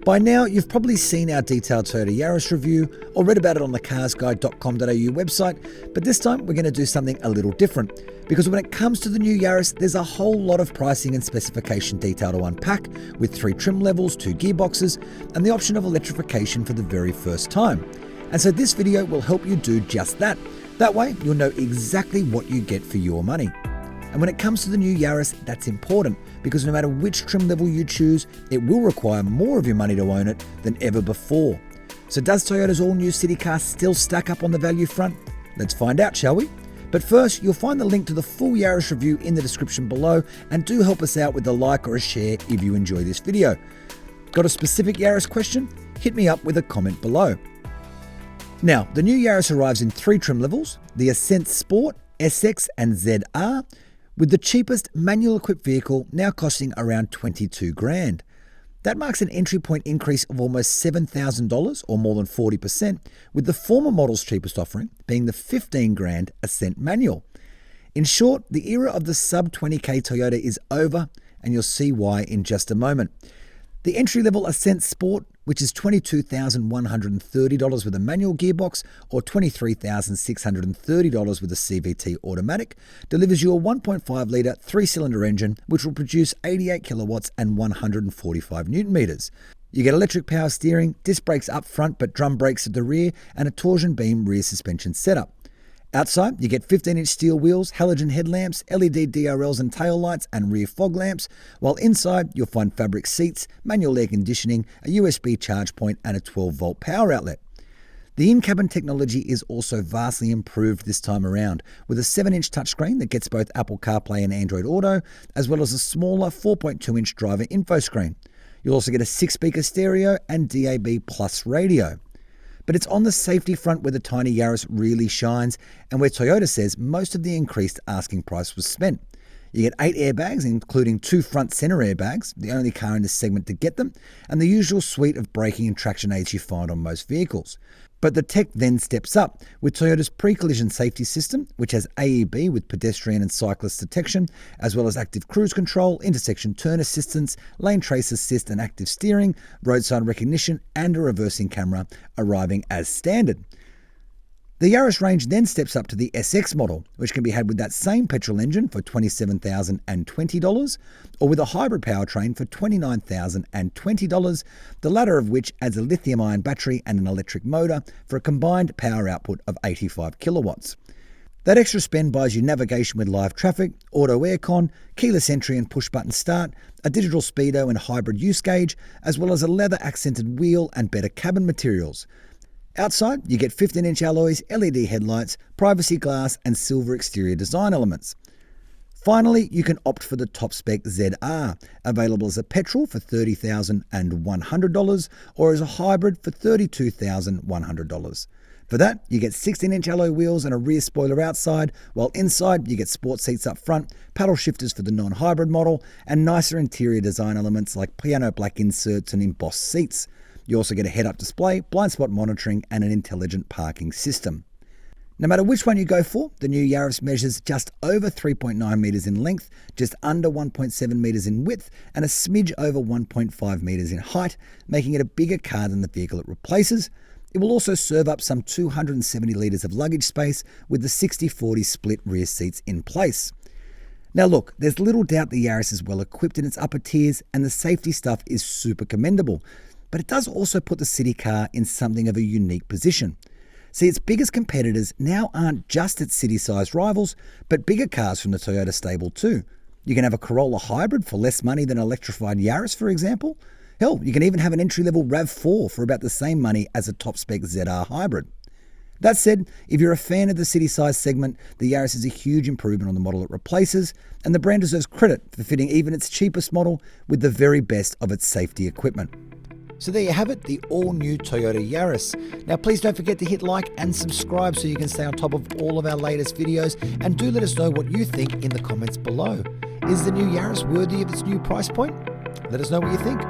By now, you've probably seen our detailed Toyota Yaris review or read about it on the CarsGuide.com.au website, but this time we're going to do something a little different. Because when it comes to the new Yaris, there's a whole lot of pricing and specification detail to unpack, with 3 trim levels, 2 gearboxes, and the option of electrification for the very first time. And so this video will help you do just that. That way, you'll know exactly what you get for your money. And when it comes to the new Yaris, that's important because no matter which trim level you choose, it will require more of your money to own it than ever before. So does Toyota's all-new city car still stack up on the value front? Let's find out, shall we? But first, you'll find the link to the full Yaris review in the description below, and do help us out with a like or a share if you enjoy this video. Got a specific Yaris question? Hit me up with a comment below. Now, the new Yaris arrives in 3 trim levels, the Ascent Sport, SX and ZR, with the cheapest manual equipped vehicle now costing around $22,000. That marks an entry point increase of almost $7,000 or more than 40%, with the former model's cheapest offering being the $15,000 Ascent Manual. In short, the era of the sub $20,000 Toyota is over, and you'll see why in just a moment. The entry-level Ascent Sport, which is $22,130 with a manual gearbox or $23,630 with a CVT automatic, delivers you a 1.5-litre 3-cylinder engine which will produce 88 kilowatts and 145 newton meters. You get electric power steering, disc brakes up front but drum brakes at the rear, and a torsion beam rear suspension setup. Outside, you get 15-inch steel wheels, halogen headlamps, LED DRLs and taillights, and rear fog lamps, while inside you'll find fabric seats, manual air conditioning, a USB charge point, and a 12-volt power outlet. The in-cabin technology is also vastly improved this time around, with a 7-inch touchscreen that gets both Apple CarPlay and Android Auto, as well as a smaller 4.2-inch driver info screen. You'll also get a 6-speaker stereo and DAB+ radio. But it's on the safety front where the tiny Yaris really shines, and where Toyota says most of the increased asking price was spent. You get 8 airbags, including 2 front center airbags, the only car in this segment to get them, and the usual suite of braking and traction aids you find on most vehicles. But the tech then steps up with Toyota's pre-collision safety system, which has AEB with pedestrian and cyclist detection, as well as active cruise control, intersection turn assistance, lane trace assist and active steering, roadside recognition, and a reversing camera arriving as standard. The Yaris range then steps up to the SX model, which can be had with that same petrol engine for $27,020, or with a hybrid powertrain for $29,020, the latter of which adds a lithium-ion battery and an electric motor for a combined power output of 85 kilowatts. That extra spend buys you navigation with live traffic, auto aircon, keyless entry and push-button start, a digital speedo and hybrid use gauge, as well as a leather-accented wheel and better cabin materials. Outside, you get 15-inch alloys, LED headlights, privacy glass, and silver exterior design elements. Finally, you can opt for the top-spec ZR, available as a petrol for $30,100 or as a hybrid for $32,100. For that, you get 16-inch alloy wheels and a rear spoiler outside, while inside you get sport seats up front, paddle shifters for the non-hybrid model, and nicer interior design elements like piano black inserts and embossed seats. You also get a head-up display, blind spot monitoring, and an intelligent parking system. No matter which one you go for, the new Yaris measures just over 3.9 meters in length, just under 1.7 meters in width, and a smidge over 1.5 meters in height, making it a bigger car than the vehicle it replaces. It will also serve up some 270 litres of luggage space with the 60-40 split rear seats in place. Now look, there's little doubt the Yaris is well equipped in its upper tiers, and the safety stuff is super commendable. But it does also put the city car in something of a unique position. See, its biggest competitors now aren't just its city-sized rivals, but bigger cars from the Toyota stable too. You can have a Corolla hybrid for less money than an electrified Yaris, for example. Hell, you can even have an entry-level RAV4 for about the same money as a top-spec ZR hybrid. That said, if you're a fan of the city-size segment, the Yaris is a huge improvement on the model it replaces, and the brand deserves credit for fitting even its cheapest model with the very best of its safety equipment. So there you have it, the all-new Toyota Yaris. Now please don't forget to hit like and subscribe so you can stay on top of all of our latest videos, and do let us know what you think in the comments below. Is the new Yaris worthy of its new price point? Let us know what you think.